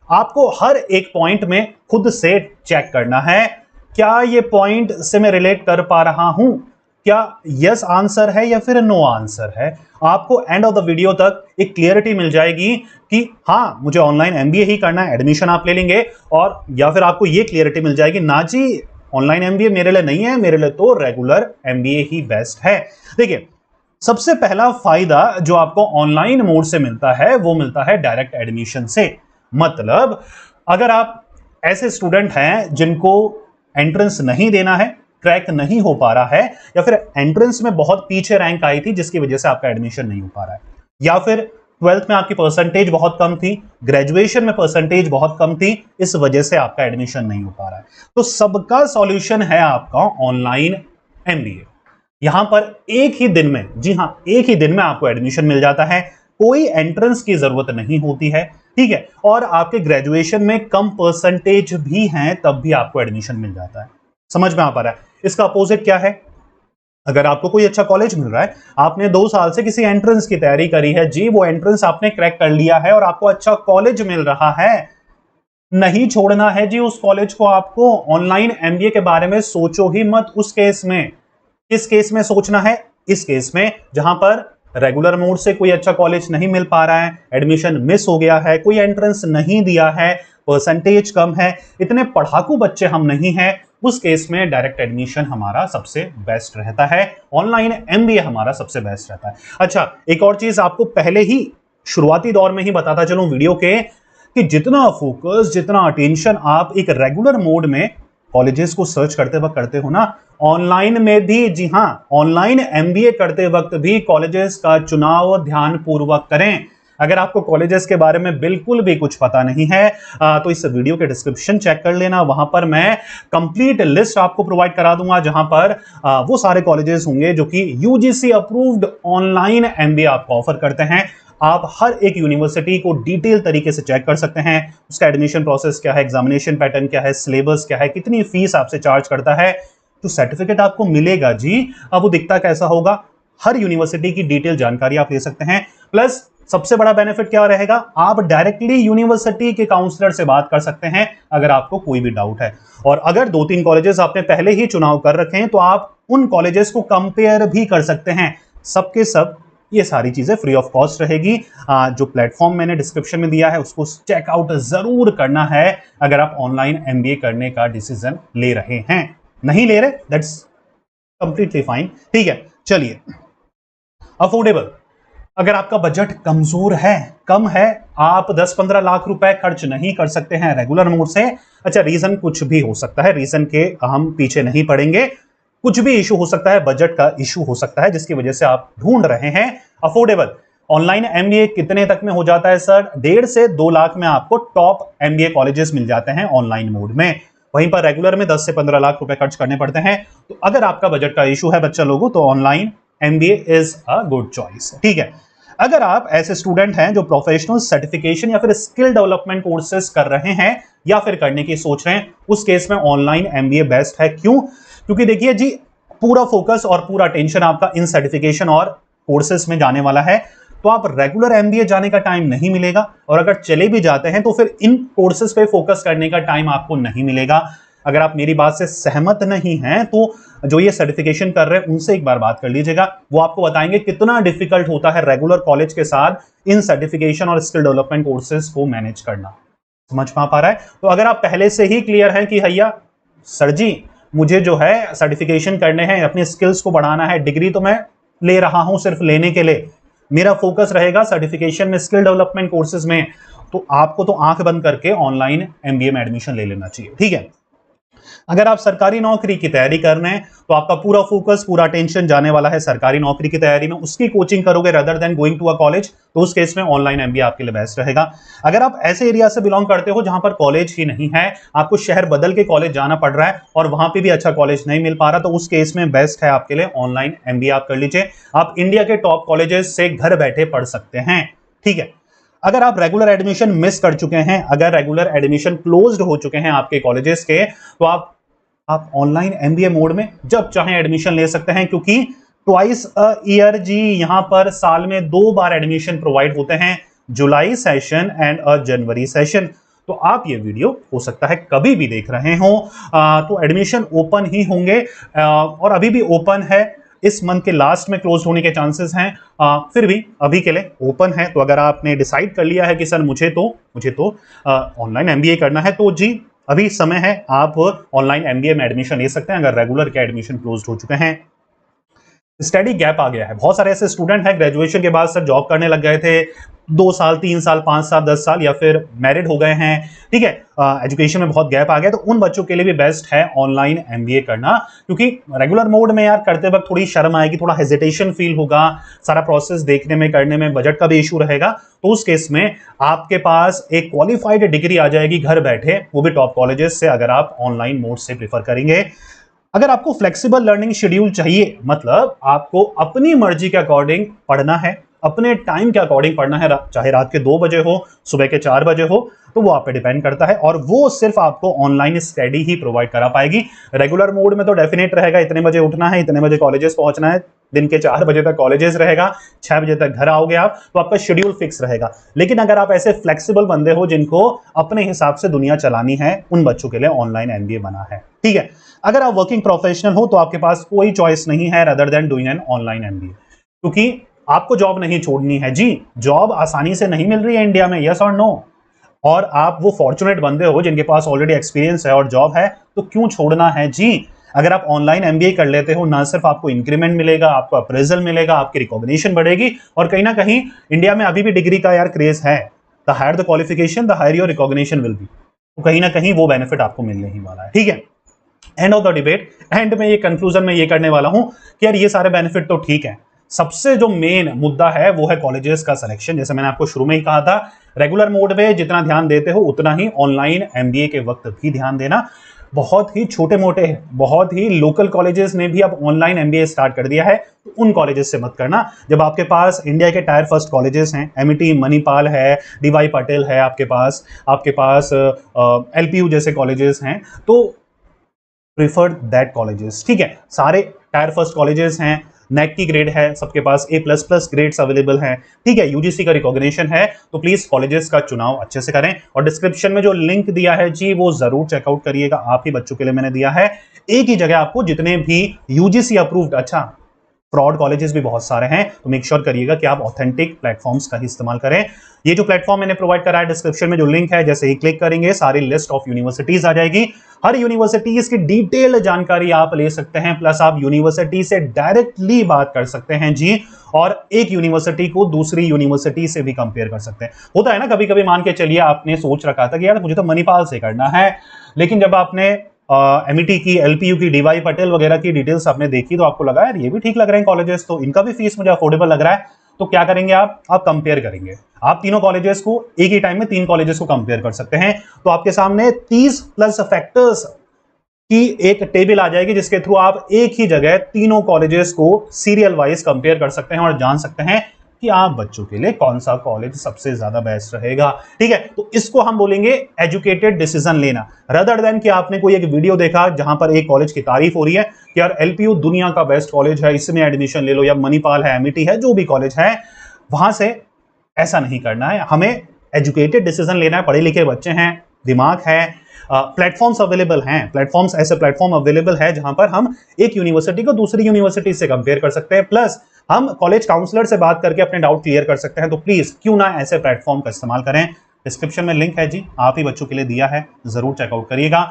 आपको हर एक पॉइंट में खुद से चेक करना है, क्या ये पॉइंट से मैं रिलेट कर पा रहा हूं, क्या यस आंसर है या फिर नो आंसर है। आपको एंड ऑफ द वीडियो तक एक क्लियरिटी मिल जाएगी कि हाँ मुझे ऑनलाइन एमबीए ही करना है, एडमिशन आप ले लेंगे, और या फिर आपको ये क्लियरिटी मिल जाएगी ना जी ऑनलाइन एमबीए मेरे लिए नहीं है, मेरे लिए तो रेगुलर एमबीए ही बेस्ट है। देखिए, सबसे पहला फायदा जो आपको ऑनलाइन मोड से मिलता है वो मिलता है डायरेक्ट एडमिशन से। मतलब अगर आप ऐसे स्टूडेंट हैं जिनको एंट्रेंस नहीं देना है, क्रैक नहीं हो पा रहा है, या फिर एंट्रेंस में बहुत पीछे रैंक आई थी जिसकी वजह से आपका एडमिशन नहीं हो पा रहा है, या फिर ट्वेल्थ में आपकी परसेंटेज बहुत कम थी, ग्रेजुएशन में परसेंटेज बहुत कम थी, इस वजह से आपका एडमिशन नहीं हो पा रहा है, तो सबका सॉल्यूशन है आपका ऑनलाइन एमबीए। यहां पर एक ही दिन में, जी हां एक ही दिन में आपको एडमिशन मिल जाता है, कोई एंट्रेंस की जरूरत नहीं होती है, ठीक है, और आपके ग्रेजुएशन में कम परसेंटेज भी हैं तब भी आपको एडमिशन मिल जाता है। समझ में आ पा रहा है? इसका अपोजिट क्या है? अगर आपको कोई अच्छा कॉलेज मिल रहा है, आपने 2 साल से किसी एंट्रेंस की तैयारी करी है जी, वो एंट्रेंस आपने क्रैक कर लिया है और आपको अच्छा कॉलेज मिल रहा है, नहीं छोड़ना है जी उस कॉलेज को। आपको ऑनलाइन एमबीए के बारे में सोचो ही मत उस केस में। किस केस में सोचना है? इस केस में जहां पर रेगुलर मोड से कोई अच्छा कॉलेज नहीं मिल पा रहा है, एडमिशन मिस हो गया है, कोई एंट्रेंस नहीं दिया है, परसेंटेज कम है, इतने पढ़ाकू बच्चे हम नहीं हैं, उस केस में डायरेक्ट एडमिशन हमारा सबसे बेस्ट रहता है, ऑनलाइन एमबीए हमारा सबसे बेस्ट रहता है। अच्छा, एक और चीज आपको पहले ही शुरुआती दौर में ही बताता चलूं वीडियो के, कि जितना फोकस, जितना अटेंशन आप एक रेगुलर मोड में कॉलेजेस को सर्च करते वक्त करते हो ना, ऑनलाइन में भी, जी हां ऑनलाइन एमबीए करते वक्त भी कॉलेजेस का चुनाव ध्यान पूर्वक करें। अगर आपको कॉलेजेस के बारे में बिल्कुल भी कुछ पता नहीं है तो इस वीडियो के डिस्क्रिप्शन चेक कर लेना, वहां पर मैं कंप्लीट लिस्ट आपको प्रोवाइड करा दूंगा जहां पर वो सारे कॉलेजेस होंगे जो कि यूजीसी अप्रूव्ड ऑनलाइन एमबीए आपको ऑफर करते हैं। आप हर एक यूनिवर्सिटी को डिटेल तरीके से चेक कर सकते हैं, उसका एडमिशन प्रोसेस क्या है, एग्जामिनेशन पैटर्न क्या है, सिलेबस क्या है, कितनी फीस आपसे चार्ज करता है, तो सर्टिफिकेट आपको मिलेगा जी, अब वो दिखता कैसा होगा, हर यूनिवर्सिटी की डिटेल जानकारी आप ले सकते हैं। प्लस सबसे बड़ा बेनिफिट क्या रहेगा, आप डायरेक्टली यूनिवर्सिटी के काउंसलर से बात कर सकते हैं अगर आपको कोई भी डाउट है, और अगर 2-3 कॉलेजेस आपने पहले ही चुनाव कर रखे हैं तो आप उन कॉलेजेस को कंपेयर भी कर सकते हैं। सबके सब ये सारी चीजें फ्री ऑफ कॉस्ट रहेगी। जो प्लेटफॉर्म मैंने डिस्क्रिप्शन में दिया है उसको चेकआउट जरूर करना है अगर आप ऑनलाइन एमबीए करने का डिसीजन ले रहे हैं। नहीं ले रहे, दैट्स कंप्लीटली फाइन, ठीक है। चलिए, अफोर्डेबल, अगर आपका बजट कमजोर है, कम है, आप 10-15 लाख रुपए खर्च नहीं कर सकते हैं रेगुलर मोड से। अच्छा, रीजन कुछ भी हो सकता है, रीजन के हम पीछे नहीं पड़ेंगे, कुछ भी इशू हो सकता है, बजट का इशू हो सकता है जिसकी वजह से आप ढूंढ रहे हैं अफोर्डेबल। ऑनलाइन एमबीए कितने तक में हो जाता है सर? 1.5 से 2 लाख में आपको टॉप एमबीए कॉलेजेस मिल जाते हैं ऑनलाइन मोड में, वहीं पर रेगुलर में 10 से 15 लाख रुपए खर्च करने पड़ते हैं। तो अगर आपका बजट का इशू है बच्चा लोगों, तो online MBA is a good choice, ठीक है। अगर आप ऐसे स्टूडेंट हैं जो प्रोफेशनल सर्टिफिकेशन या फिर स्किल डेवलपमेंट कोर्सेज कर रहे हैं या फिर करने की सोच रहे हैं, उस केस में ऑनलाइन एमबीए बेस्ट है। क्यों? क्योंकि देखिए जी, पूरा फोकस और पूरा अटेंशन आपका इन सर्टिफिकेशन और कोर्सेज में जाने वाला है, तो आप रेगुलर एमबीए जाने का टाइम नहीं मिलेगा, और अगर चले भी जाते हैं तो फिर इन कोर्सेज पे फोकस करने का टाइम आपको नहीं मिलेगा। अगर आप मेरी बात से सहमत नहीं हैं तो जो ये सर्टिफिकेशन कर रहे हैं उनसे एक बार बात कर लीजिएगा, वो आपको बताएंगे कितना डिफिकल्ट होता है रेगुलर कॉलेज के साथ इन सर्टिफिकेशन और स्किल डेवलपमेंट कोर्सेज को मैनेज करना। समझ में आ पा रहा है? तो अगर आप पहले से ही क्लियर हैं कि भैया सर जी मुझे जो है सर्टिफिकेशन करने हैं, अपने स्किल्स को बढ़ाना है, डिग्री तो मैं ले रहा हूं सिर्फ लेने के लिए, मेरा फोकस रहेगा सर्टिफिकेशन में, स्किल डेवलपमेंट कोर्सेज में, तो आपको तो आंख बंद करके ऑनलाइन एमबीए में एडमिशन ले लेना चाहिए, ठीक है। अगर आप सरकारी नौकरी की तैयारी कर रहे हैं तो आपका पूरा फोकस, पूरा अटेंशन जाने वाला है सरकारी नौकरी की तैयारी में, उसकी कोचिंग करोगे rather than going to a college, तो उस केस में ऑनलाइन एमबीए आपके लिए बेस्ट रहेगा। अगर आप ऐसे एरिया से बिलोंग करते हो जहां पर कॉलेज ही नहीं है, आपको शहर बदल के कॉलेज जाना पड़ रहा है और वहां पे भी अच्छा कॉलेज नहीं मिल पा रहा, तो उस केस में बेस्ट है आपके लिए ऑनलाइन एमबीए आप कर लीजिए। आप इंडिया के टॉप कॉलेजेस से घर बैठे पढ़ सकते हैं, ठीक है। अगर आप रेगुलर एडमिशन मिस कर चुके हैं, अगर रेगुलर एडमिशन क्लोज्ड हो चुके हैं आपके कॉलेजेस के, तो आप ऑनलाइन एमबीए मोड में जब चाहें एडमिशन ले सकते हैं, क्योंकि ट्वाइस अ ईयर जी यहां पर साल में 2 बार एडमिशन प्रोवाइड होते हैं, July session and a January session. तो आप ये वीडियो हो सकता है कभी भी देख रहे हो, तो एडमिशन ओपन ही होंगे, और अभी भी ओपन है। इस मंथ के लास्ट में क्लोज होने के चांसेस हैं, फिर भी अभी के लिए ओपन है। तो अगर आपने डिसाइड कर लिया है कि सर मुझे तो ऑनलाइन एमबीए करना है, तो जी अभी समय है, आप ऑनलाइन एमबीए में एडमिशन ले सकते हैं अगर रेगुलर के एडमिशन क्लोज हो चुके हैं। स्टडी गैप आ गया है, बहुत सारे ऐसे स्टूडेंट हैं ग्रेजुएशन के बाद सर जॉब करने लग गए थे, 2 साल 3 साल 5 साल 10 साल, या फिर मैरिड हो गए हैं, ठीक है, एजुकेशन में बहुत गैप आ गया। तो उन बच्चों के लिए भी बेस्ट है ऑनलाइन एमबीए करना, क्योंकि रेगुलर मोड में यार करते वक्त थोड़ी शर्म आएगी, थोड़ा हेजिटेशन फील होगा, सारा प्रोसेस देखने में करने में, बजट का भी इशू रहेगा। तो उस केस में आपके पास एक क्वालिफाइड डिग्री आ जाएगी घर बैठे, वो भी टॉप कॉलेजेस से, अगर आप ऑनलाइन मोड से प्रीफर करेंगे। अगर आपको फ्लेक्सिबल लर्निंग शेड्यूल चाहिए, मतलब आपको अपनी मर्जी के अकॉर्डिंग पढ़ना है, अपने टाइम के अकॉर्डिंग पढ़ना है, चाहे रात के 2 बजे हो, सुबह के 4 बजे हो, तो वो आप पे डिपेंड करता है, और वो सिर्फ आपको ऑनलाइन स्टडी ही प्रोवाइड करा पाएगी। रेगुलर मोड में तो डेफिनेट रहेगा, इतने बजे उठना है, इतने बजे कॉलेजेस पहुंचना है, दिन के 4 बजे तक कॉलेजेस रहेगा, 6 बजे तक घर आओगे आप, तो आपका शेड्यूल फिक्स रहेगा। लेकिन अगर आप ऐसे फ्लेक्सिबल बंदे हो जिनको अपने हिसाब से दुनिया चलानी है, उन बच्चों के लिए ऑनलाइन एमबीए बना है, ठीक है। अगर आप वर्किंग प्रोफेशनल हो तो आपके पास कोई चॉइस नहीं है rather than doing an online MBA, क्योंकि आपको जॉब नहीं छोड़नी है जी, जॉब आसानी से नहीं मिल रही है इंडिया में, यस और नो, और आप वो फॉर्चुनेट बंदे हो जिनके पास ऑलरेडी एक्सपीरियंस है और जॉब है, तो क्यों छोड़ना है जी। अगर आप ऑनलाइन एमबीए कर लेते हो, ना सिर्फ आपको इंक्रीमेंट मिलेगा, आपको अप्रेजल मिलेगा, आपकी रिकॉग्निशन बढ़ेगी, और कहीं ना कहीं इंडिया में अभी भी डिग्री का यार क्रेज है, the higher the qualification the higher your recognition will be, तो कहीं ना कहीं वो बेनिफिट आपको मिलने ही वाला है, ठीक है। End of the debate, and में ये कंक्लूजन में ये करने वाला हूं कि यार ये सारे बेनिफिट तो ठीक है, सबसे जो मेन मुद्दा है वो है कॉलेजेस का सिलेक्शन। जैसे मैंने आपको शुरू में ही कहा था, रेगुलर मोड में जितना ध्यान देते हो उतना ही ऑनलाइन एमबीए के वक्त भी ध्यान देना। बहुत ही छोटे मोटे, बहुत ही लोकल कॉलेजेस ने भी अब ऑनलाइन एमबीए स्टार्ट कर दिया है, तो उन कॉलेजेस से मत करना। जब आपके पास इंडिया के टायर फर्स्ट कॉलेजेस हैं, एमईटी, मणिपाल है, डीवाई पाटिल है, आपके पास एलपीयू जैसे कॉलेजेस हैं, तो प्रिफर दैट कॉलेजेस, ठीक है। सारे टायर फर्स्ट कॉलेजेस हैं, नेक की ग्रेड है, सबके पास A++ ग्रेड्स अवेलेबल हैं, ठीक है, यूजीसी का रिकॉग्निशन है, तो प्लीज कॉलेजेस का चुनाव अच्छे से करें। और डिस्क्रिप्शन में जो लिंक दिया है जी, वो जरूर चेकआउट करिएगा, आप ही बच्चों के लिए मैंने दिया है। एक ही जगह आपको जितने भी यूजीसी अप्रूव्ड, अच्छा फ्रॉड कॉलेजेस भी बहुत सारे हैं, तो मेक श्योर करिएगा कि आप ऑथेंटिक प्लेटफॉर्म्स का ही इस्तेमाल करें। ये जो प्लेटफॉर्म मैंने प्रोवाइड करा है, डिस्क्रिप्शन में जो लिंक है, जैसे ही क्लिक करेंगे सारी लिस्ट ऑफ यूनिवर्सिटीज आ जाएगी। हर यूनिवर्सिटीज की डिटेल जानकारी आप ले सकते हैं, प्लस आप यूनिवर्सिटी से डायरेक्टली बात कर सकते हैं जी, और एक यूनिवर्सिटी को दूसरी यूनिवर्सिटी से भी कंपेयर कर सकते हैं। होता है ना कभी कभी, मान के चलिए आपने सोच रखा था कि यार मुझे तो मणिपाल से करना है, लेकिन जब आपने एमईटी की, एलपीयू की, डीवाई पटेल वगैरह की डिटेल्स आपने देखी, तो आपको लगा यार ये भी ठीक लग रहे हैं कॉलेजेस, तो इनका भी फीस मुझे अफोर्डेबल लग रहा है। तो क्या करेंगे आप कंपेयर करेंगे, आप तीनों कॉलेजेस को एक ही टाइम में 3 कॉलेजेस को कंपेयर कर सकते हैं। तो आपके सामने 30+ फैक्टर्स की एक टेबल आ जाएगी, जिसके थ्रू आप एक ही जगह तीनों कॉलेजेस को सीरियल वाइज कंपेयर कर सकते हैं और जान सकते हैं कि आप बच्चों के लिए कौन सा कॉलेज सबसे ज्यादा बेस्ट रहेगा, ठीक है। तो इसको हम बोलेंगे एजुकेटेड डिसीजन लेना, रदर देन कि आपने कोई एक वीडियो देखा जहां पर एक कॉलेज की तारीफ हो रही है कि यार एलपीयू दुनिया का बेस्ट कॉलेज है, इसमें एडमिशन ले लो, या मणिपाल है, एमईटी है, जो भी कॉलेज है, वहां से ऐसा नहीं करना है। हमें एजुकेटेड डिसीजन लेना है, पढ़े लिखे बच्चे हैं, दिमाग है, प्लेटफॉर्म्स अवेलेबल हैं, ऐसे प्लेटफॉर्म अवेलेबल है जहां पर हम एक यूनिवर्सिटी को दूसरी यूनिवर्सिटी से कंपेयर कर सकते हैं, प्लस हम कॉलेज काउंसलर से बात करके अपने डाउट क्लियर कर सकते हैं। तो प्लीज क्यों ना ऐसे प्लेटफॉर्म का इस्तेमाल करें। डिस्क्रिप्शन में लिंक है जी, आप ही बच्चों के लिए दिया है, जरूर चेकआउट करिएगा।